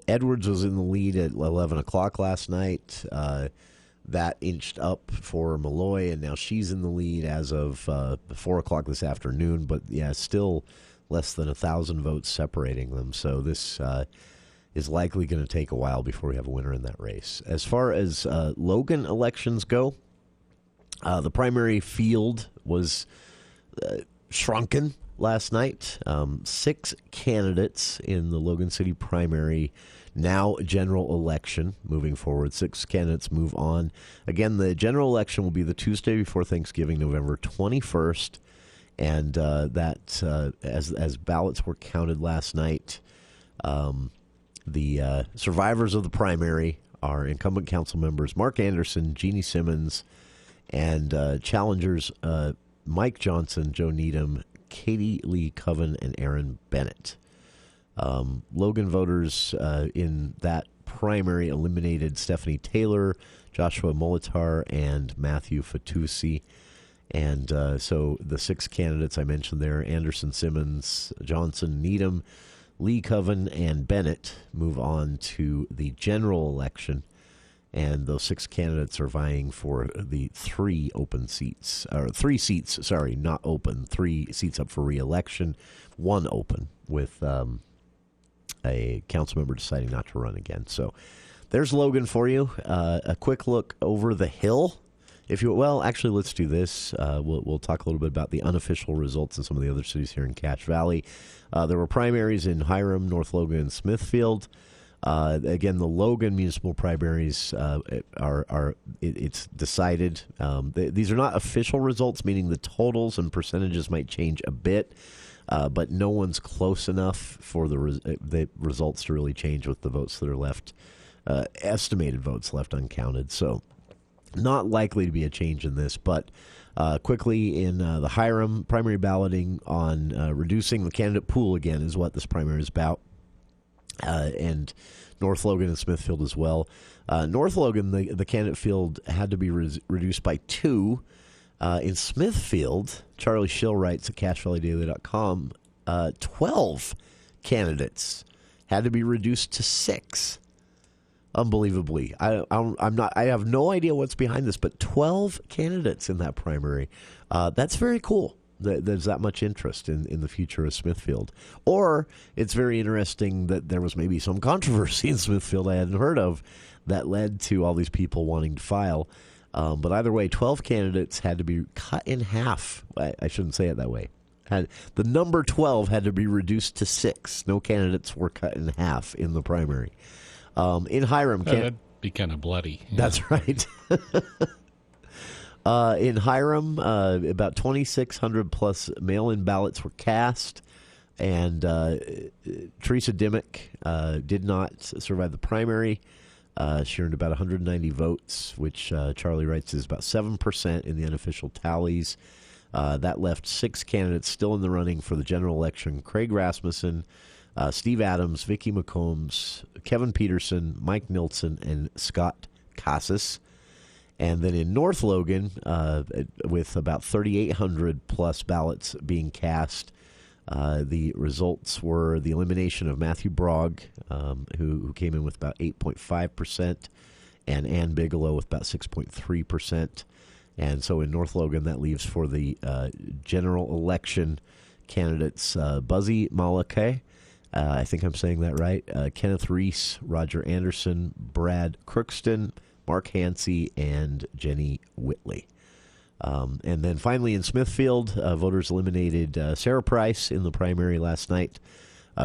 Edwards was in the lead at 11 o'clock last night. That inched up for Malloy, and now she's in the lead as of 4 o'clock this afternoon. But, yeah, still less than 1,000 votes separating them. So this is likely going to take a while before we have a winner in that race. As far as Logan elections go, the primary field was shrunken last night. 6 candidates in the Logan City primary, now general election moving forward. 6 candidates move on. Again, the general election will be the Tuesday before Thanksgiving, November 21st. And as ballots were counted last night, the survivors of the primary are incumbent council members Mark Anderson, Jeannie Simmons, and challengers Mike Johnson, Joe Needham, Katie Lee Coven, and Aaron Bennett. Logan voters in that primary eliminated Stephanie Taylor, Joshua Molitar, and Matthew Fatusi. And so the 6 candidates I mentioned there, Anderson, Simmons, Johnson, Needham, Lee Coven, and Bennett, move on to the general election. And those 6 candidates are vying for the 3 open seats, or 3 seats, sorry, not open, 3 seats up for re-election, 1 open, with a council member deciding not to run again. So there's Logan for you. A quick look over the hill. Actually, let's do this. We'll talk a little bit about the unofficial results in some of the other cities here in Cache Valley. There were primaries in Hiram, North Logan, and Smithfield. Again, the Logan municipal primaries it's decided. These are not official results, meaning the totals and percentages might change a bit, but no one's close enough for the results to really change with the votes that are left, estimated votes left uncounted. So not likely to be a change in this, but quickly in the Hiram primary balloting on reducing the candidate pool again is what this primary is about. And North Logan and Smithfield as well. North Logan, the candidate field had to be reduced by 2. In Smithfield, Charlie Schill writes at CacheValleyDaily.com, 12 candidates had to be reduced to 6. Unbelievably. I have no idea what's behind this, but 12 candidates in that primary. That's very cool. There's that much interest in the future of Smithfield. Or it's very interesting that there was maybe some controversy in Smithfield I hadn't heard of that led to all these people wanting to file. But either way, 12 candidates had to be cut in half. I shouldn't say it that way. The number 12 had to be reduced to 6. No candidates were cut in half in the primary. In Hiram... that'd be kind of bloody. Yeah. That's right. In Hiram, about 2,600 plus mail-in ballots were cast, and Teresa Dimmick did not survive the primary. She earned about 190 votes, which Charlie writes is about 7% in the unofficial tallies. That left 6 candidates still in the running for the general election: Craig Rasmussen, Steve Adams, Vicky McCombs, Kevin Peterson, Mike Nilsson, and Scott Casas. And then in North Logan, with about 3,800 plus ballots being cast, the results were the elimination of Matthew Brogg, who came in with about 8.5%, and Ann Bigelow with about 6.3%. And so in North Logan, that leaves for the general election candidates Buzzy Malake, I think I'm saying that right, Kenneth Reese, Roger Anderson, Brad Crookston, Mark Hansey, and Jenny Whitley. And then finally in Smithfield, voters eliminated Sarah Price in the primary last night,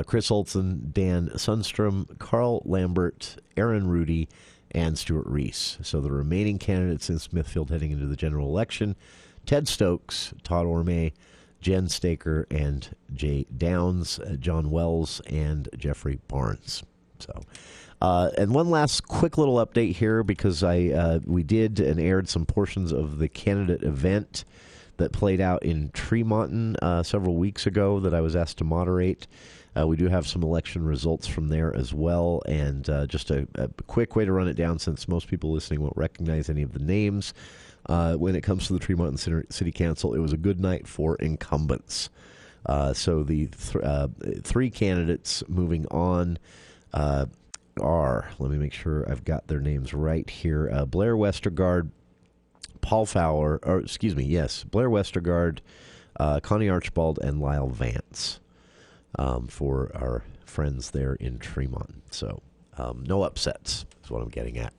Chris Olson, Dan Sundstrom, Carl Lambert, Aaron Rudy, and Stuart Reese. So the remaining candidates in Smithfield heading into the general election: Ted Stokes, Todd Orme, Jen Staker, and Jay Downs, John Wells, and Jeffrey Barnes. So... and one last quick little update here, because we did and aired some portions of the candidate event that played out in Tremonton several weeks ago that I was asked to moderate. We do have some election results from there as well, and just a quick way to run it down, since most people listening won't recognize any of the names. When it comes to the Tremonton City Council, it was a good night for incumbents. So the three candidates moving on are, let me make sure I've got their names right here, Blair Westergaard, Paul Fowler, Blair Westergaard, Connie Archibald, and Lyle Vance for our friends there in Tremont. So no upsets is what I'm getting at.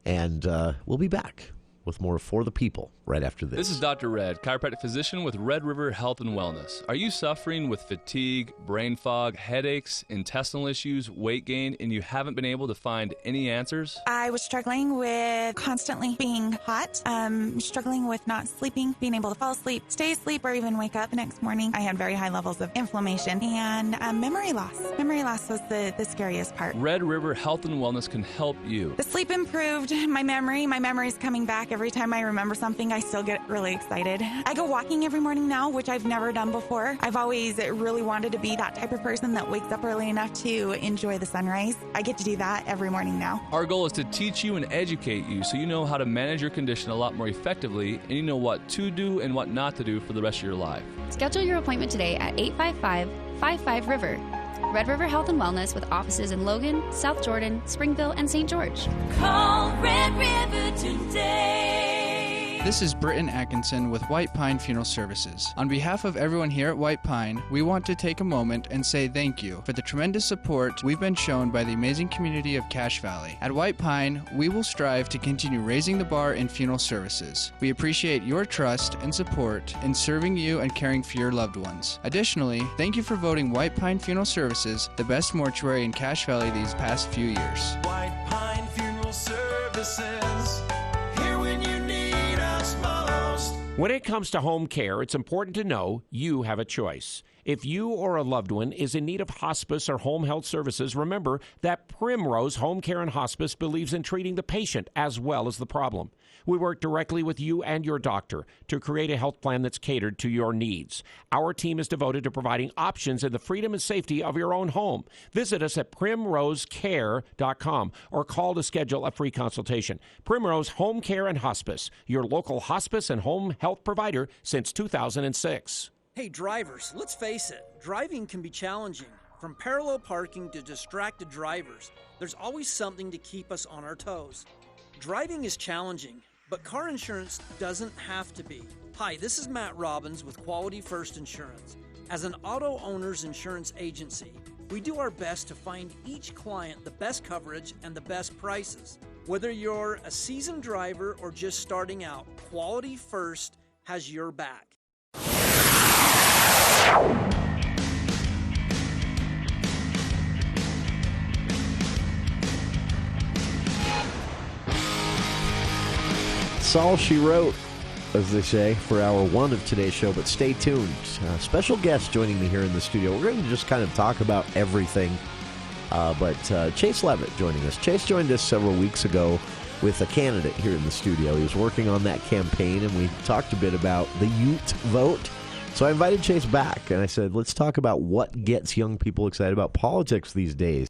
And we'll be back with more For the People right after this. This is Dr. Red, chiropractic physician with Red River Health and Wellness. Are you suffering with fatigue, brain fog, headaches, intestinal issues, weight gain, and you haven't been able to find any answers? I was struggling with constantly being hot, struggling with not sleeping, being able to fall asleep, stay asleep, or even wake up the next morning. I had very high levels of inflammation and memory loss. Memory loss was the scariest part. Red River Health and Wellness can help you. The sleep improved, my memory's coming back. Every time I remember something, I still get really excited. I go walking every morning now, which I've never done before. I've always really wanted to be that type of person that wakes up early enough to enjoy the sunrise. I get to do that every morning now. Our goal is to teach you and educate you so you know how to manage your condition a lot more effectively and you know what to do and what not to do for the rest of your life. Schedule your appointment today at 855-55-RIVER. Red River Health and Wellness with offices in Logan, South Jordan, Springville, and St. George. Call Red River today. This is Britton Atkinson with White Pine Funeral Services. On behalf of everyone here at White Pine, we want to take a moment and say thank you for the tremendous support we've been shown by the amazing community of Cache Valley. At White Pine, we will strive to continue raising the bar in funeral services. We appreciate your trust and support in serving you and caring for your loved ones. Additionally, thank you for voting White Pine Funeral Services the best mortuary in Cache Valley these past few years. White Pine Funeral Services, here when you need us most. When it comes to home care, it's important to know you have a choice. If you or a loved one is in need of hospice or home health services, remember that Primrose Home Care and Hospice believes in treating the patient as well as the problem. We work directly with you and your doctor to create a health plan that's catered to your needs. Our team is devoted to providing options in the freedom and safety of your own home. Visit us at primrosecare.com or call to schedule a free consultation. Primrose Home Care and Hospice, your local hospice and home health provider since 2006. Hey drivers, let's face it, driving can be challenging. From parallel parking to distracted drivers, there's always something to keep us on our toes. Driving is challenging, but car insurance doesn't have to be. Hi, this is Matt Robbins with Quality First Insurance. As an auto owner's insurance agency, we do our best to find each client the best coverage and the best prices. Whether you're a seasoned driver or just starting out, Quality First has your back. That's all she wrote, as they say, for hour one of today's show. But stay tuned. Special guest joining me here in the studio. We're going to just kind of talk about everything. But Chase Levitt joining us. Chase joined us several weeks ago with a candidate here in the studio. He was working on that campaign, and we talked a bit about the Ute vote. So I invited Chase back, and I said, let's talk about what gets young people excited about politics these days.